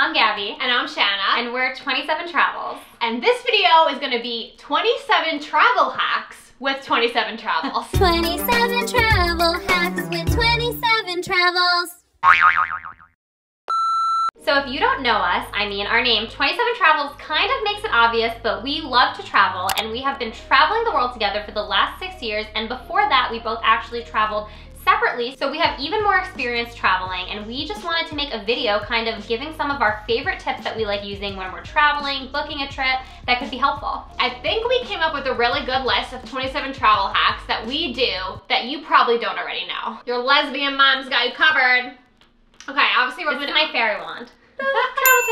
I'm Gabby. And I'm Shanna. And we're 27 Travels. And this video is going to be 27 travel hacks with 27 travels. 27 travel hacks with 27 travels. So if you don't know us, I mean our name, 27 Travels, kind of makes it obvious, but we love to travel and we have been traveling the world together for the last 6 years, and before that we both actually traveled separately, so we have even more experience traveling, and we just wanted to make a video kind of giving some of our favorite tips that we like using when we're traveling, booking a trip, that could be helpful. I think we came up with a really good list of 27 travel hacks that we do that you probably don't already know. Your lesbian mom's got you covered. Okay, obviously we're This is my fairy wand. Travel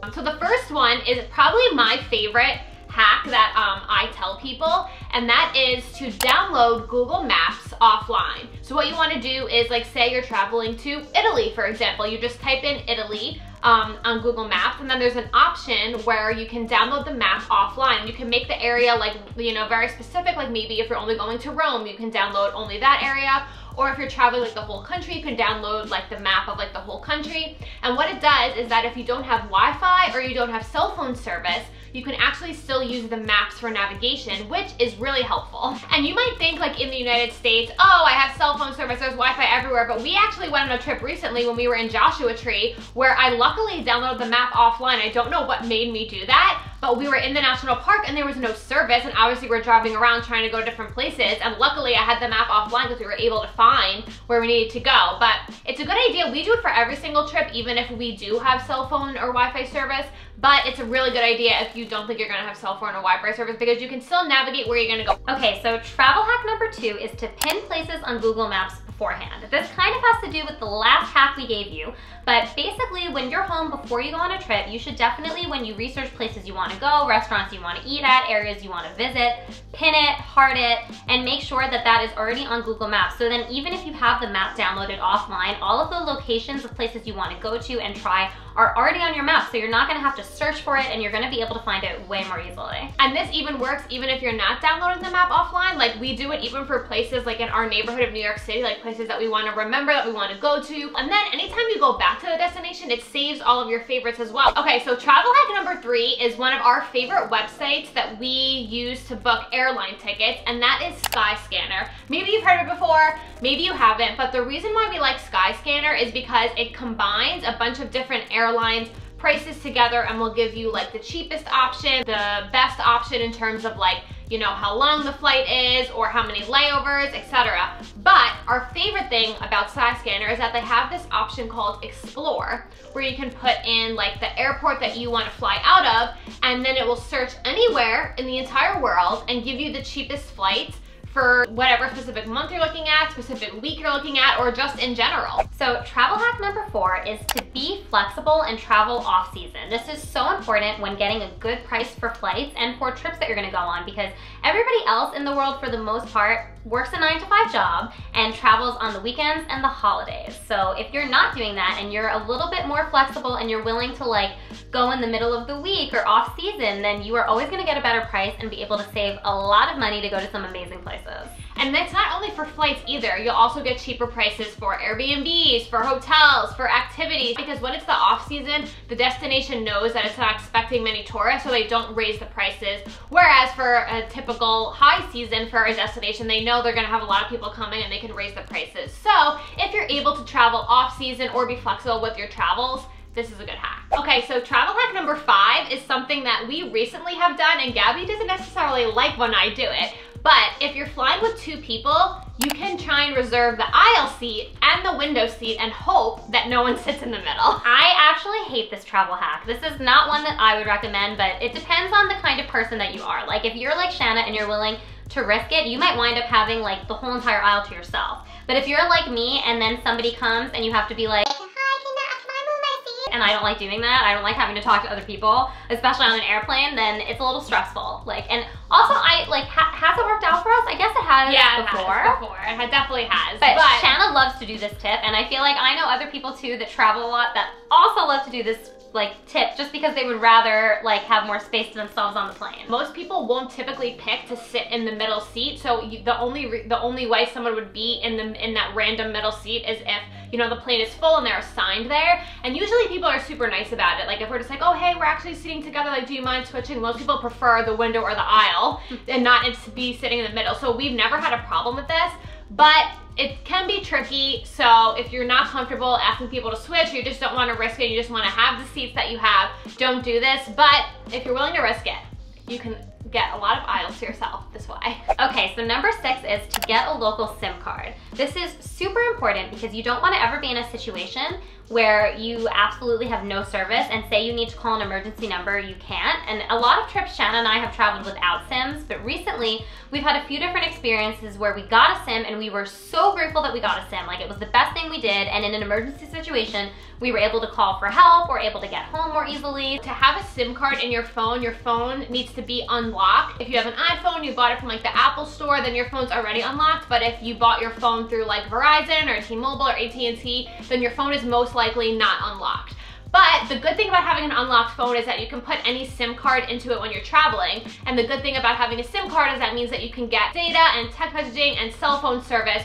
tips. So the first one is probably my favorite hack that I tell people, and that is to download Google Maps offline. So what you want to do is, like, say you're traveling to Italy, for example, you just type in Italy on Google Maps, and then there's an option where you can download the map offline. You can make the area, like, you know, very specific, like maybe if you're only going to Rome, you can download only that area. Or if you're traveling like the whole country, you can download like the map of like the whole country. And what it does is that if you don't have Wi-Fi or you don't have cell phone service, you can actually still use the maps for navigation, which is really helpful. And you might think, like, in the United States, oh, I have cell phone service, there's Wi-Fi everywhere, but we actually went on a trip recently when we were in Joshua Tree where I luckily downloaded the map offline. I don't know what made me do that, but we were in the national park and there was no service, and obviously we're driving around trying to go to different places, and luckily I had the map offline because we were able to find where we needed to go. But it's a good idea. We do it for every single trip, even if we do have cell phone or Wi-Fi service, but it's a really good idea if you don't think you're gonna have cell phone or Wi-Fi service, because you can still navigate where you're gonna go. Okay, so travel hack number 2 is to pin places on Google Maps beforehand. This kind of has to do with the last hack we gave you, but basically when you're home before you go on a trip, you should definitely, when you research places you want to go, restaurants you want to eat at, areas you want to visit, pin it, heart it, and make sure that that is already on Google Maps. So then even if you have the map downloaded offline, all of the locations of places you want to go to and try are already on your map, so you're not going to have to search for it and you're going to be able to find it way more easily. And this even works even if you're not downloading the map offline. Like, we do it even for places like in our neighborhood of New York City, like places that we want to remember, that we want to go to. And then anytime you go back to the destination, it saves all of your favorites as well. Okay, so travel hack number 3 is one of our favorite websites that we use to book airline tickets, and that is Skyscanner. Maybe you've heard of it before, maybe you haven't, but the reason why we like Skyscanner is because it combines a bunch of different airlines prices together and will give you like the cheapest option, the best option in terms of, like, you know, how long the flight is or how many layovers, etc. But our favorite thing about Skyscanner is that they have this option called Explore, where you can put in like the airport that you want to fly out of, and then it will search anywhere in the entire world and give you the cheapest flights for whatever specific month you're looking at, specific week you're looking at, or just in general. So travel hack number 4 is to be flexible and travel off season. This is so important when getting a good price for flights and for trips that you're gonna go on, because everybody else in the world, for the most part, works a 9-to-5 job and travels on the weekends and the holidays. So if you're not doing that and you're a little bit more flexible and you're willing to, like, go in the middle of the week or off season, then you are always gonna get a better price and be able to save a lot of money to go to some amazing places. And that's not only for flights either. You'll also get cheaper prices for Airbnbs, for hotels, for activities, because when it's the off season, the destination knows that it's not expecting many tourists, so they don't raise the prices. Whereas for a typical high season for a destination, they know they're gonna have a lot of people coming and they can raise the prices. So if you're able to travel off season or be flexible with your travels, this is a good hack. Okay, so travel hack number 5 is something that we recently have done, and Gabby doesn't necessarily like when I do it, but if you're flying with 2 people, you can try and reserve the aisle seat and the window seat and hope that no one sits in the middle. I actually hate this travel hack. This is not one that I would recommend, but it depends on the kind of person that you are. Like, if you're like Shanna and you're willing to risk it, you might wind up having like the whole entire aisle to yourself. But if you're like me and then somebody comes and you have to be like, and I don't like doing that, I don't like having to talk to other people, especially on an airplane, then it's a little stressful. Like, and also has it worked out for us? I guess it has. Yeah, before. It definitely has. But Shanna loves to do this tip, and I feel like I know other people too that travel a lot that also love to do this like tip, just because they would rather like have more space to themselves on the plane. Most people won't typically pick to sit in the middle seat, so the only way someone would be in that random middle seat is if you know, the plane is full and they're assigned there. And usually people are super nice about it. Like if we're just like, oh, hey, we're actually seating together, like, do you mind switching? Most people prefer the window or the aisle and not to be sitting in the middle. So we've never had a problem with this, but it can be tricky. So if you're not comfortable asking people to switch, or you just don't want to risk it, you just want to have the seats that you have, don't do this. But if you're willing to risk it, you can get a lot of aisles to yourself this way. Okay, so number 6 is to get a local SIM card. This is super important because you don't want to ever be in a situation where you absolutely have no service and say you need to call an emergency number, you can't. And a lot of trips Shanna and I have traveled without SIMs, but recently we've had a few different experiences where we got a SIM and we were so grateful that we got a SIM. Like, it was the best thing we did, and in an emergency situation, we were able to call for help or able to get home more easily. To have a SIM card in your phone needs to be unlocked. If you have an iPhone, you bought it from like the Apple store, then your phone's already unlocked. But if you bought your phone through like Verizon or T-Mobile or AT&T, then your phone is most likely not unlocked. But the good thing about having an unlocked phone is that you can put any SIM card into it when you're traveling. And the good thing about having a SIM card is that means that you can get data and text messaging and cell phone service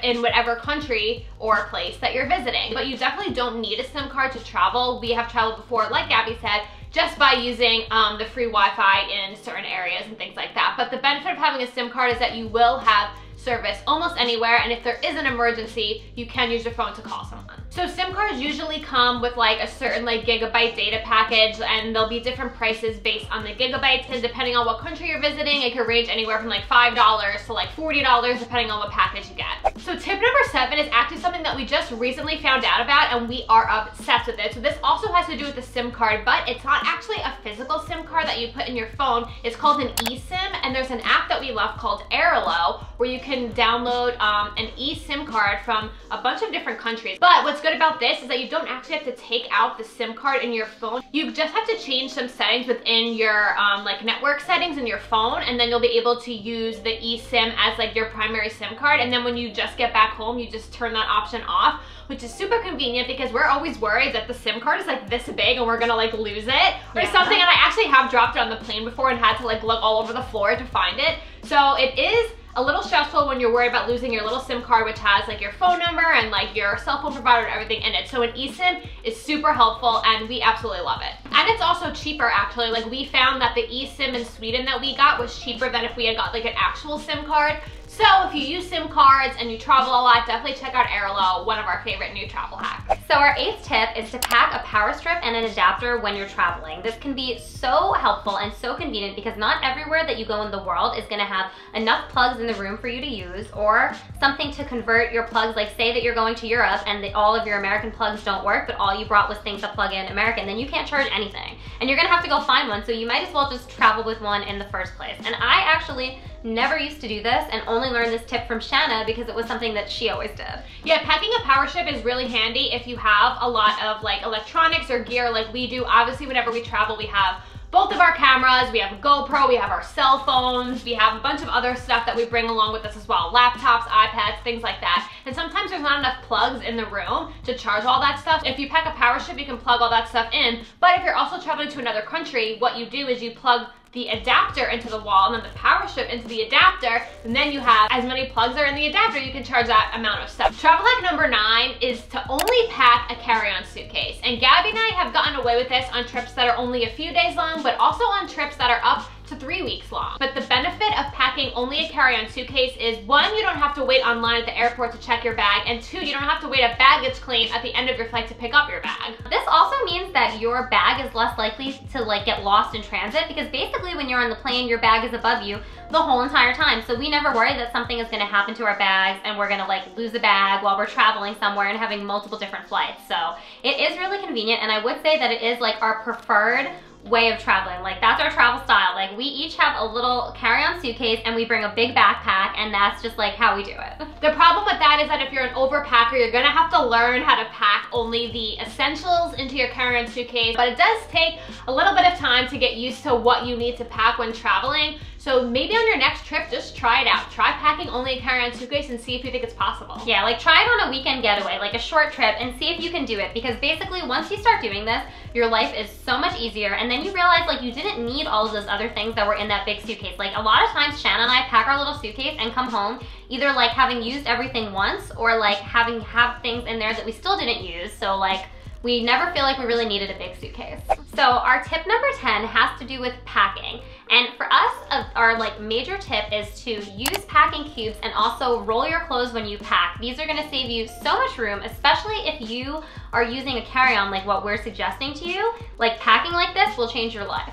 in whatever country or place that you're visiting. But you definitely don't need a SIM card to travel. We have traveled before, like Gabby said, just by using the free Wi-Fi in certain areas and things like that. But the benefit of having a SIM card is that you will have service almost anywhere, and if there is an emergency, you can use your phone to call someone. So SIM cards usually come with like a certain like gigabyte data package, and there'll be different prices based on the gigabytes, and depending on what country you're visiting, it could range anywhere from like $5 to like $40 depending on what package you get. So tip number 7 is actually something that we just recently found out about, and we are obsessed with it. So this also has to do with the SIM card, but it's not actually a physical SIM card that you put in your phone. It's called an eSIM, and there's an app that we love called Airlo where you can download an eSIM card from a bunch of different countries. But what's good about this is that you don't actually have to take out the SIM card in your phone. You just have to change some settings within your like network settings in your phone, and then you'll be able to use the eSIM as like your primary SIM card. And then when you just get back home, you just turn that option off, which is super convenient because we're always worried that the SIM card is like this big and we're gonna like lose it or something. And I actually have dropped it on the plane before and had to like look all over the floor to find it. So it is a little stressful when you're worried about losing your little SIM card, which has like your phone number and like your cell phone provider and everything in it. So an eSIM is super helpful, and we absolutely love it. And it's also cheaper actually. Like, we found that the eSIM in Sweden that we got was cheaper than if we had got like an actual SIM card. So if you use SIM cards and you travel a lot, definitely check out Airlo, one of our favorite new travel hacks. So our 8th tip is to pack a power strip and an adapter when you're traveling. This can be so helpful and so convenient because not everywhere that you go in the world is gonna have enough plugs in the room for you to use, or something to convert your plugs. Like, say that you're going to Europe and all of your American plugs don't work, but all you brought was things that plug in American, then you can't charge anything. And you're gonna have to go find one, so you might as well just travel with one in the first place. And I actually never used to do this and only learned this tip from Shanna because it was something that she always did. Yeah, packing a power strip is really handy if you have a lot of like electronics or gear like we do. Obviously, whenever we travel, we have both of our cameras, we have a GoPro, we have our cell phones, we have a bunch of other stuff that we bring along with us as well. Laptops, iPads, things like that. And sometimes there's not enough plugs in the room to charge all that stuff. If you pack a power strip, you can plug all that stuff in. But if you're also traveling to another country, what you do is you plug the adapter into the wall and then the power strip into the adapter, and then you have as many plugs are in the adapter, you can charge that amount of stuff. Travel hack number 9 is to only pack a carry-on suitcase. And Gabby and I have gotten away with this on trips that are only a few days long, but also on trips that are up to 3 weeks long. But the benefit of packing only a carry-on suitcase is, 1, you don't have to wait online at the airport to check your bag, and 2, you don't have to wait at baggage claim at the end of your flight to pick up your bag. This also means that your bag is less likely to like get lost in transit, because basically when you're on the plane, your bag is above you the whole entire time. So we never worry that something is gonna happen to our bags and we're gonna like lose a bag while we're traveling somewhere and having multiple different flights. So it is really convenient, and I would say that it is like our preferred way of traveling. Like, that's our travel style. Like, we each have a little carry-on suitcase and we bring a big backpack, and that's just like how we do it. The problem with that is that if you're an overpacker, you're gonna have to learn how to pack only the essentials into your carry-on suitcase, but it does take a little bit of time to get used to what you need to pack when traveling. So maybe on your next trip, just try it out. Try packing only a carry-on suitcase and see if you think it's possible. Yeah, like try it on a weekend getaway, like a short trip, and see if you can do it, because basically once you start doing this, your life is so much easier, and then you realize like you didn't need all of those other things that were in that big suitcase. Like a lot of times Shanna and I pack our little suitcase and come home either like having used everything once or like having things in there that we still didn't use, so like we never feel like we really needed a big suitcase. So our tip number 10 has to do with packing. And for us, our like major tip is to use packing cubes and also roll your clothes when you pack. These are gonna save you so much room, especially if you are using a carry-on like what we're suggesting to you. Like packing like this will change your life.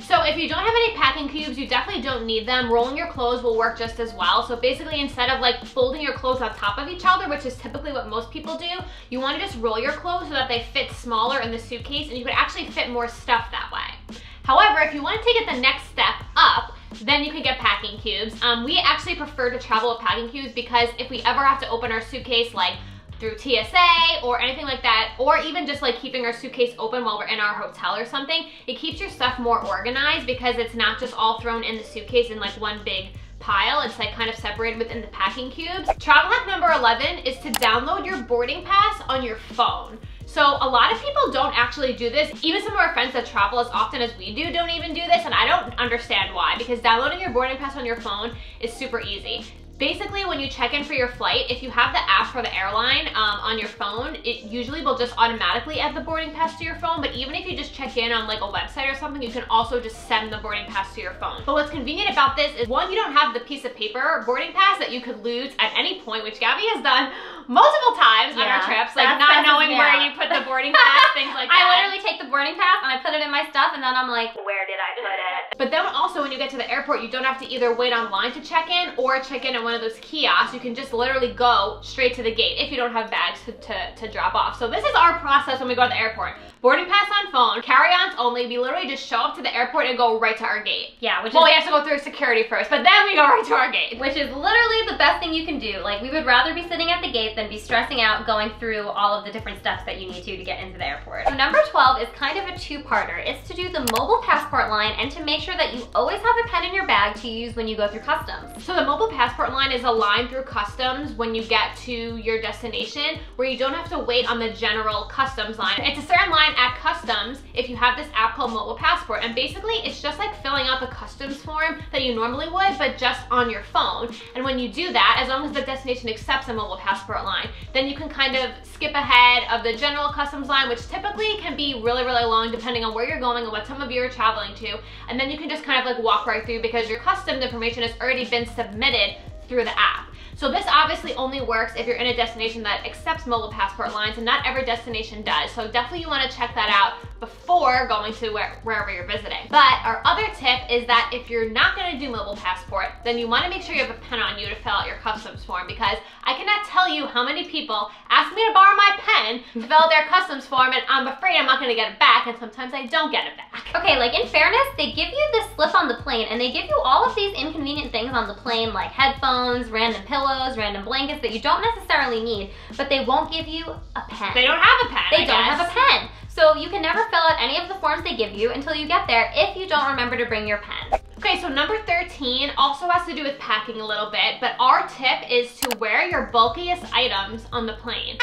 So if you don't have any packing cubes, you definitely don't need them. Rolling your clothes will work just as well. So basically instead of like folding your clothes on top of each other, which is typically what most people do, you wanna just roll your clothes so that they fit smaller in the suitcase and you could actually fit more stuff that way. However, if you want to take it the next step up, then you can get packing cubes. We actually prefer to travel with packing cubes because if we ever have to open our suitcase like through TSA or anything like that, or even just like keeping our suitcase open while we're in our hotel or something, it keeps your stuff more organized because it's not just all thrown in the suitcase in like one big pile. It's like kind of separated within the packing cubes. Travel hack number 11 is to download your boarding pass on your phone. So a lot of people don't actually do this. Even some of our friends that travel as often as we do don't even do this, and I don't understand why, because downloading your boarding pass on your phone is super easy. Basically, when you check in for your flight, if you have the app for the airline on your phone, it usually will just automatically add the boarding pass to your phone, but even if you just check in on like a website or something, you can also just send the boarding pass to your phone. But what's convenient about this is, one, you don't have the piece of paper boarding pass that you could lose at any point, which Gabby has done multiple times on our trips, like not knowing where you put the boarding pass, things like that. I literally take the boarding pass and I put it in my stuff, and then I'm like, where did I put it? But then also when you get to the airport, you don't have to either wait online to check in or check in at one of those kiosks. You can just literally go straight to the gate if you don't have bags to drop off. So this is our process when we go to the airport. Boarding pass on phone, carry-ons only. We literally just show up to the airport and go right to our gate. Yeah, we have to go through security first, but then we go right to our gate. Which is literally the best thing you can do. Like, we would rather be sitting at the gate than be stressing out going through all of the different steps that you need to get into the airport. So number 12 is kind of a two-parter. It's to do the mobile passport line and to make sure that you always have a pen in your bag to use when you go through customs. So the mobile passport line is a line through customs when you get to your destination where you don't have to wait on the general customs line. It's a certain line at customs if you have this app called Mobile Passport, and basically it's just like filling out the customs form that you normally would, but just on your phone. And when you do that, as long as the destination accepts a mobile passport line, then you can kind of skip ahead of the general customs line, which typically can be really, really long depending on where you're going and what time of year you're traveling to. And then you can just kind of like walk right through because your customs information has already been submitted through the app. So this obviously only works if you're in a destination that accepts mobile passport lines, and not every destination does. So definitely you want to check that out before going to wherever you're visiting. But our other tip is that if you're not going to do mobile passport, then you want to make sure you have a pen on you to fill out your customs form, because I cannot tell you how many people ask me to borrow my pen to fill out their customs form, and I'm afraid I'm not going to get it back, and sometimes I don't get it back. Okay, like in fairness, they give you this slip on the plane, and they give you all of these inconvenient things on the plane, like headphones, random pillows, random blankets that you don't necessarily need, but they won't give you a pen. They don't have a pen. They don't have a pen. So you can never fill out any of the forms they give you until you get there if you don't remember to bring your pen. Okay, so number 13 also has to do with packing a little bit, but our tip is to wear your bulkiest items on the plane.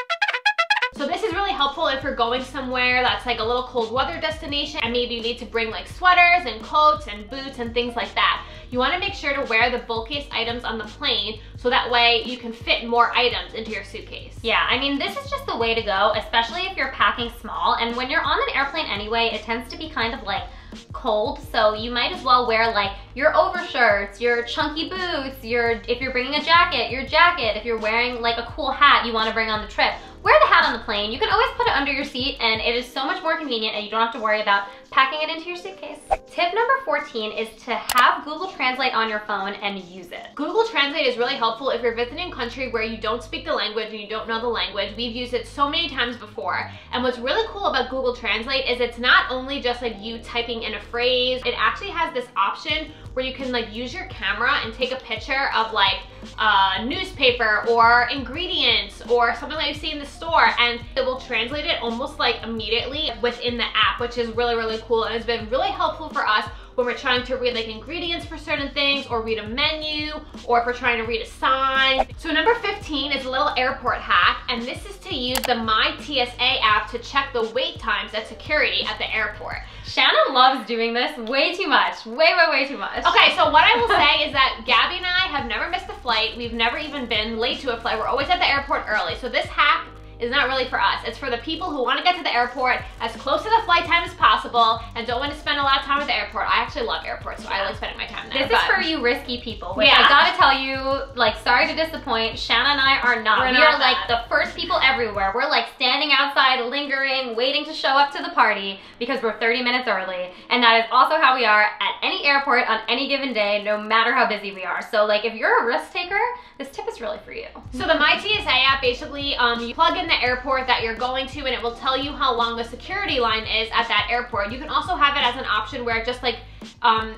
So this is really helpful if you're going somewhere that's like a little cold weather destination and maybe you need to bring like sweaters and coats and boots and things like that. You want to make sure to wear the bulkiest items on the plane so that way you can fit more items into your suitcase. Yeah, I mean, this is just the way to go, especially if you're packing small. And when you're on an airplane anyway, it tends to be kind of like cold, so you might as well wear like your overshirts, your chunky boots, if you're bringing a jacket, your jacket. If you're wearing like a cool hat you want to bring on the trip, wear the hat on the plane. You can always put it under your seat, and it is so much more convenient, and you don't have to worry about packing it into your suitcase. Tip number 14 is to have Google Translate on your phone and use it. Google Translate is really helpful if you're visiting a country where you don't speak the language and you don't know the language. We've used it so many times before. And what's really cool about Google Translate is it's not only just like you typing in a phrase, it actually has this option where you can like use your camera and take a picture of like a newspaper or ingredients or something that you see in the store, and it will translate it almost like immediately within the app, which is really, really cool, and has been really helpful for us when we're trying to read like ingredients for certain things, or read a menu, or if we're trying to read a sign. So number 15 is a little airport hack, and this is to use the MyTSA app to check the wait times at security at the airport. Shanna loves doing this way too much. Way too much. Okay, so what I will say is that Gabby and I have never missed a flight. We've never even been late to a flight. We're always at the airport early. So this hack is not really for us. It's for the people who want to get to the airport as close to the flight time as possible and don't want to spend a lot of time at the airport. I actually love airports, so I like spending my time there. This is for you risky people, which I gotta tell you, like, sorry to disappoint, Shanna and I are not. We are like the first people everywhere. We're like standing outside, lingering, waiting to show up to the party because we're 30 minutes early. And that is also how we are at any airport on any given day, no matter how busy we are. So like, if you're a risk taker, this tip is really for you. So the MyTSA app, basically, you plug in the airport that you're going to and it will tell you how long the security line is at that airport. You can also have it as an option where it just like,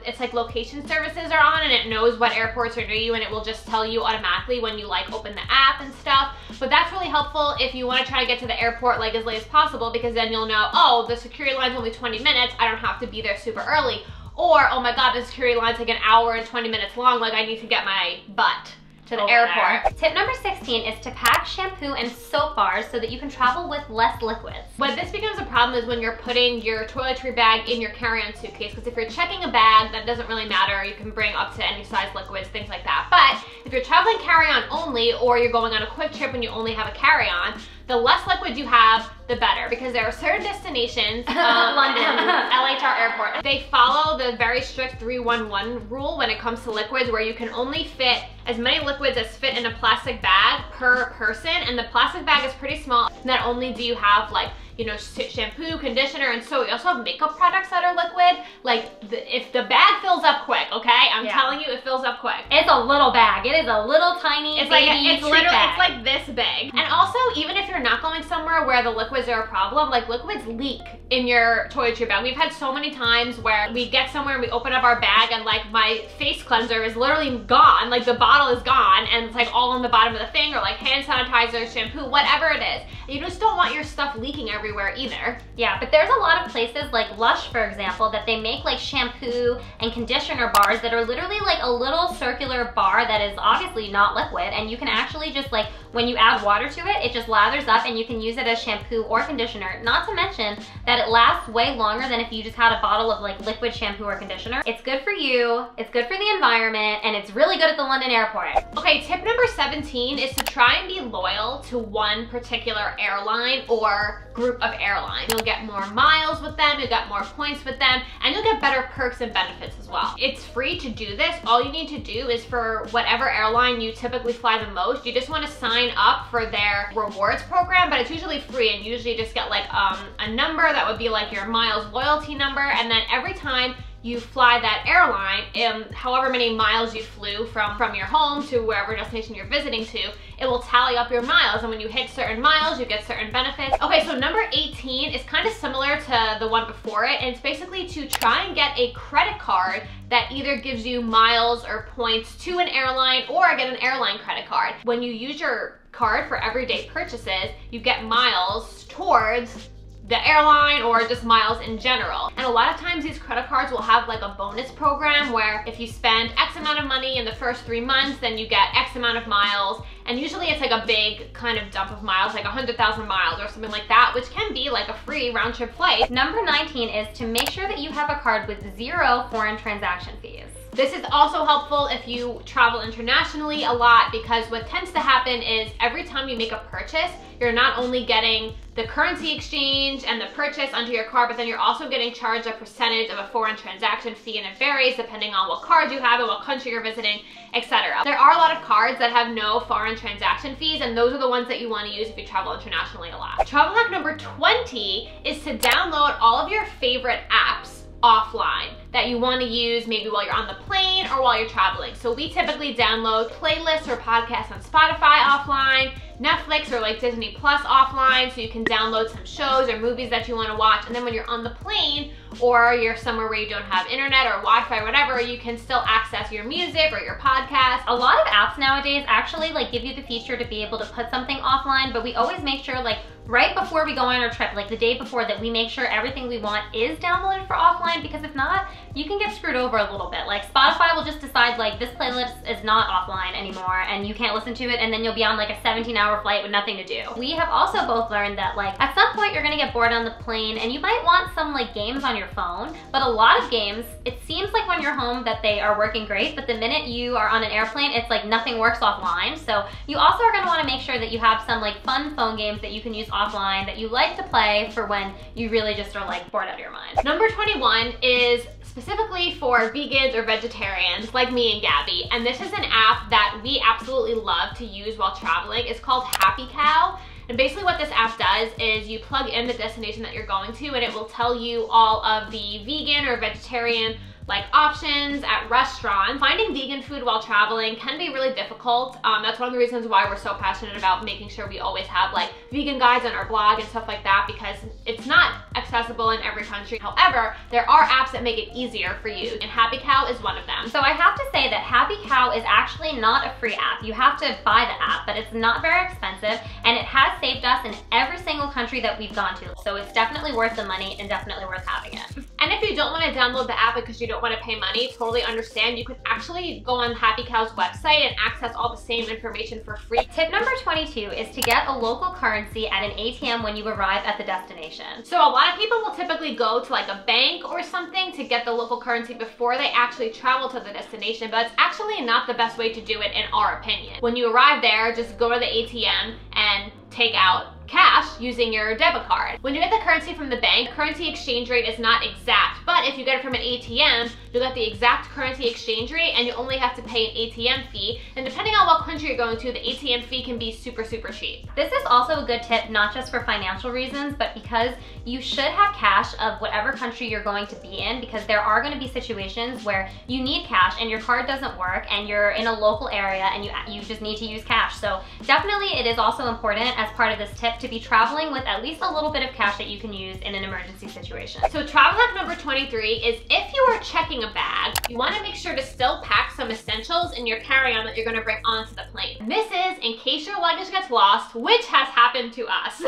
it's like location services are on and it knows what airports are near you and it will just tell you automatically when you like open the app and stuff. But that's really helpful if you want to try to get to the airport like as late as possible, because then you'll know, oh, the security line's only 20 minutes, I don't have to be there super early. Or, oh my God, the security line's like an hour and 20 minutes long, like I need to get my butt to the airport. Tip number 16 is to pack shampoo and soap bars so that you can travel with less liquids. But this becomes a problem is when you're putting your toiletry bag in your carry-on suitcase, because if you're checking a bag, that doesn't really matter. You can bring up to any size liquids, things like that. But if you're traveling carry-on only, or you're going on a quick trip and you only have a carry-on, the less liquid you have, the better, because there are certain destinations, London, LHR airport, they follow the very strict 3-1-1 rule when it comes to liquids, where you can only fit as many liquids as fit in a plastic bag per person, and the plastic bag is pretty small. Not only do you have like, you know, shampoo, conditioner, and soap, you also have makeup products that are liquid. Like, if the bag fills up quick, okay? I'm telling you, it fills up quick. It's a little bag. It is a little tiny baby it's literally bag. It's like this big. And also, even if you're not going somewhere where the liquids are a problem, like liquids leak in your toiletry bag. We've had so many times where we get somewhere and we open up our bag and like my face cleanser is literally gone. Like the bottle is gone and it's like all on the bottom of the thing, or like hand sanitizer, shampoo, whatever it is. You just don't want your stuff leaking everywhere either. Yeah, but there's a lot of places like Lush, for example, that they make like shampoo and conditioner bars that are literally like a little circular bar that is obviously not liquid, and you can actually just like, when you add water to it, it just lathers up and you can use it as shampoo or conditioner. Not to mention that it lasts way longer than if you just had a bottle of like liquid shampoo or conditioner. It's good for you, it's good for the environment, and it's really good at the London airport. Okay, tip number 17 is to try and be loyal to one particular airline or group of airlines. You'll get more miles with them, you'll get more points with them, and you'll get better perks and benefits as well. It's free to do this. All you need to do is, for whatever airline you typically fly the most, you just want to sign up for their rewards program, but it's usually free, and you usually just get like a number that would be like your miles loyalty number, and then every time you fly that airline, however many miles you flew from your home to wherever destination you're visiting to, it will tally up your miles, and when you hit certain miles, you get certain benefits. Okay, so number 18 is kind of similar to the one before it, and it's basically to try and get a credit card that either gives you miles or points to an airline, or get an airline credit card. When you use your card for everyday purchases, you get miles towards the airline or just miles in general. And a lot of times these credit cards will have like a bonus program where if you spend X amount of money in the first 3 months, then you get X amount of miles. And usually it's like a big kind of dump of miles, like 100,000 miles or something like that, which can be like a free round trip flight. Number 19 is to make sure that you have a card with 0 foreign transaction fees. This is also helpful if you travel internationally a lot, because what tends to happen is every time you make a purchase, you're not only getting the currency exchange and the purchase onto your card, but then you're also getting charged a percentage of a foreign transaction fee, and it varies depending on what card you have and what country you're visiting, etc. There are a lot of cards that have no foreign transaction fees, and those are the ones that you want to use if you travel internationally a lot. Travel hack number 20 is to download all of your favorite apps offline that you want to use maybe while you're on the plane or while you're traveling. So we typically download playlists or podcasts on Spotify offline, Netflix or like Disney Plus offline, so you can download some shows or movies that you want to watch, and then when you're on the plane or you're somewhere where you don't have internet or Wi-Fi or whatever, you can still access your music or your podcast. A lot of apps nowadays actually like give you the feature to be able to put something offline, but we always make sure like right before we go on our trip, like the day before, that we make sure everything we want is downloaded for offline, because if not, you can get screwed over a little bit. Like Spotify will just decide like this playlist is not offline anymore and you can't listen to it, and then you'll be on like a 17-hour flight with nothing to do. We have also both learned that like at some point you're gonna get bored on the plane and you might want some like games on your phone, but a lot of games, it seems like when you're home that they are working great, but the minute you are on an airplane, it's like nothing works offline. So you also are gonna wanna make sure that you have some like fun phone games that you can use offline that you like to play for when you really just are like bored out of your mind. Number 21 is specifically for vegans or vegetarians like me and Gabby, and this is an app that we absolutely love to use while traveling. It's called Happy Cow. And basically what this app does is you plug in the destination that you're going to and it will tell you all of the vegan or vegetarian like options at restaurants. Finding vegan food while traveling can be really difficult. That's one of the reasons why we're so passionate about making sure we always have like vegan guides on our blog and stuff like that, because it's not accessible in every country. However, there are apps that make it easier for you, and Happy Cow is one of them. So I have to say that Happy Cow is actually not a free app. You have to buy the app, but it's not very expensive, and it has saved us in every single country that we've gone to. So it's definitely worth the money and definitely worth having it. And if you don't want to download the app because you don't want to pay money, totally understand. You can actually go on Happy Cow's website and access all the same information for free. Tip number 22 is to get a local currency at an ATM when you arrive at the destination. So a lot of people will typically go to like a bank or something to get the local currency before they actually travel to the destination, but it's actually not the best way to do it in our opinion. When you arrive there, just go to the ATM and take out cash using your debit card. When you get the currency from the bank, currency exchange rate is not exact, but if you get it from an ATM, you'll get the exact currency exchange rate and you only have to pay an ATM fee. And depending on what country you're going to, the ATM fee can be super, super cheap. This is also a good tip, not just for financial reasons, but because you should have cash of whatever country you're going to be in, because there are going to be situations where you need cash and your card doesn't work and you're in a local area and you just need to use cash. So definitely it is also important as part of this tip to be traveling with at least a little bit of cash that you can use in an emergency situation. So travel hack number 23 is if you are checking a bag, you want to make sure to still pack some essentials in your carry-on that you're going to bring onto the plane. And this is in case your luggage gets lost, which has happened to us.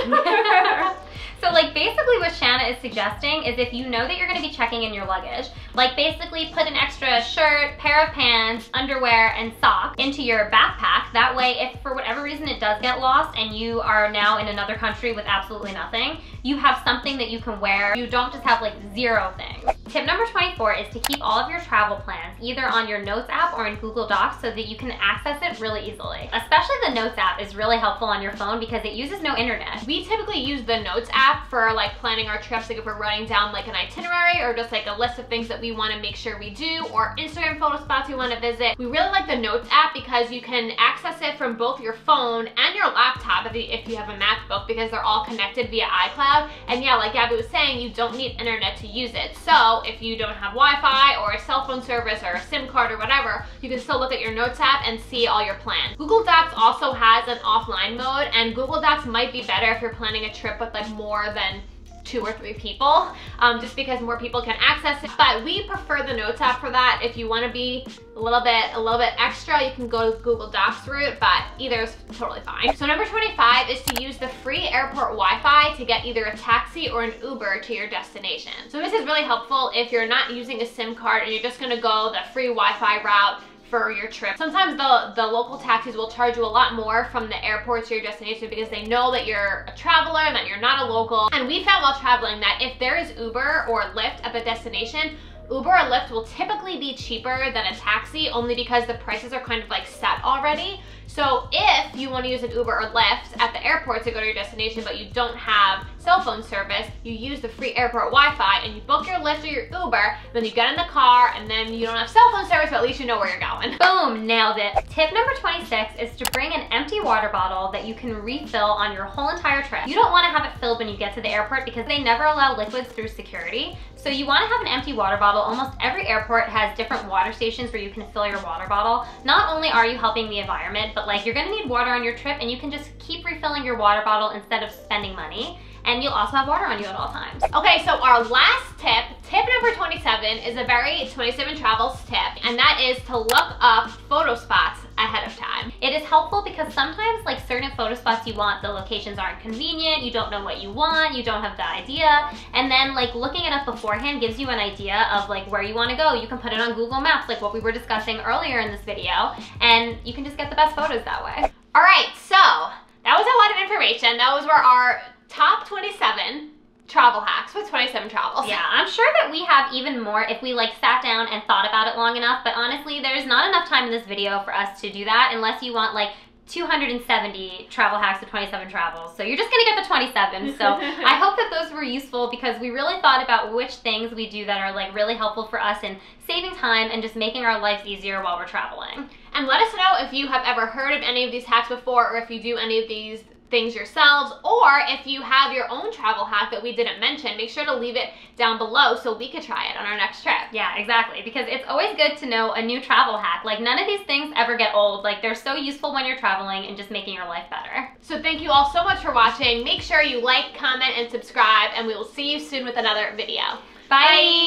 So like basically what Shanna is suggesting is if you know that you're going to be checking in your luggage, like basically put an extra shirt, pair of pants, underwear, and socks into your backpack. That way if for whatever reason it does get lost and you are now in another country with absolutely nothing, you have something that you can wear. You don't just have like zero things. Tip number 24 is to keep all of your travel plans either on your Notes app or in Google Docs so that you can access it really easily. Especially the Notes app is really helpful on your phone because it uses no internet. We typically use the Notes app for like planning our trips, like if we're writing down like an itinerary or just like a list of things that we want to make sure we do, or Instagram photo spots we want to visit. We really like the Notes app because you can access it from both your phone and your laptop if you have a MacBook, because they're all connected via iCloud. And yeah, like Gabby was saying, you don't need internet to use it. So if you don't have Wi-Fi or a cell phone service or a SIM card or whatever, you can still look at your Notes app and see all your plans. Google Docs also has an offline mode, and Google Docs might be better if you're planning a trip with like more than 2 or 3 people, just because more people can access it. But we prefer the Notes app for that. If you want to be a little bit extra, you can go to Google Docs route, but either is totally fine. So number 25 is to use the free airport Wi-Fi to get either a taxi or an Uber to your destination. So this is really helpful if you're not using a SIM card and you're just gonna go the free Wi-Fi route for your trip. Sometimes the local taxis will charge you a lot more from the airport to your destination because they know that you're a traveler and that you're not a local. And we found while traveling that if there is Uber or Lyft at the destination, Uber or Lyft will typically be cheaper than a taxi, only because the prices are kind of like set already. So if you want to use an Uber or Lyft at the airport to go to your destination, but you don't have cell phone service, you use the free airport Wi-Fi and you book your Lyft or your Uber, then you get in the car and then you don't have cell phone service, but at least you know where you're going. Boom, nailed it. Tip number 26 is to bring an empty water bottle that you can refill on your whole entire trip. You don't want to have it filled when you get to the airport because they never allow liquids through security. So you want to have an empty water bottle. Almost every airport has different water stations where you can fill your water bottle. Not only are you helping the environment, but like you're gonna need water on your trip and you can just keep refilling your water bottle instead of spending money. And you'll also have water on you at all times. Okay, so our last tip number 27, is a very 27 Travels tip, and that is to look up photo spots ahead of time. time. It is helpful because sometimes like certain photo spots you want, the locations aren't convenient, you don't know what you want, you don't have the idea, and then like looking it up beforehand gives you an idea of like where you want to go. You can put it on Google Maps like what we were discussing earlier in this video, and you can just get the best photos that way. All right, so that was a lot of information. Those were our top 27 travel hacks with 27 travels. Yeah, I'm sure that we have even more if we like sat down and thought about it long enough, but honestly, there's not enough time in this video for us to do that unless you want like 270 travel hacks with 27 travels. So you're just gonna get the 27. So I hope that those were useful because we really thought about which things we do that are like really helpful for us in saving time and just making our lives easier while we're traveling. And let us know if you have ever heard of any of these hacks before, or if you do any of these things yourselves, or if you have your own travel hack that we didn't mention. Make sure to leave it down below so we could try it on our next trip. Yeah, exactly, because it's always good to know a new travel hack. Like none of these things ever get old. Like they're so useful when you're traveling and just making your life better. So thank you all so much for watching. Make sure you like, comment, and subscribe, and we will see you soon with another video. Bye!